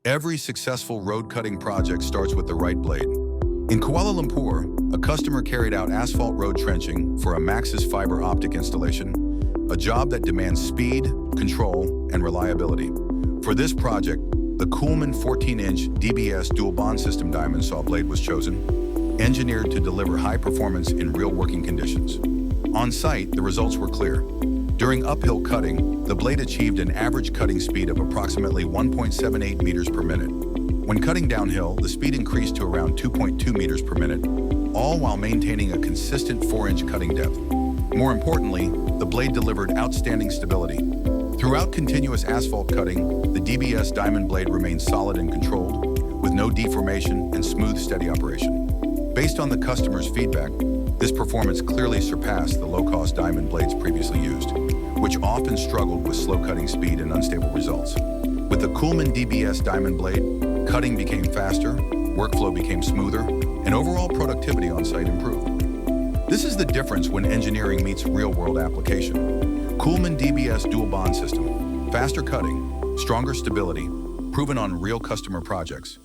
Every successful road cutting project starts with the right blade. In Kuala Lumpur, a customer carried out asphalt road trenching for a Maxxis fiber optic installation, a job that demands speed, control, and reliability. For this project, the COOLMAN 14-inch DBS dual bond system diamond saw blade was chosen, engineered to deliver high performance in real working conditions. On site, the results were clear. During uphill cutting, the blade achieved an average cutting speed of approximately 1.78 meters per minute. When cutting downhill, the speed increased to around 2.2 meters per minute, all while maintaining a consistent 4-inch cutting depth. More importantly, the blade delivered outstanding stability. Throughout continuous asphalt cutting, the DBS diamond blade remained solid and controlled, with no deformation and smooth, steady operation. Based on the customer's feedback, this performance clearly surpassed the low-cost diamond blades previously used, which often struggled with slow cutting speed and unstable results. With the COOLMAN DBS diamond blade, cutting became faster, workflow became smoother, and overall productivity on site improved. This is the difference when engineering meets real-world application. COOLMAN DBS dual bond system, faster cutting, stronger stability, proven on real customer projects.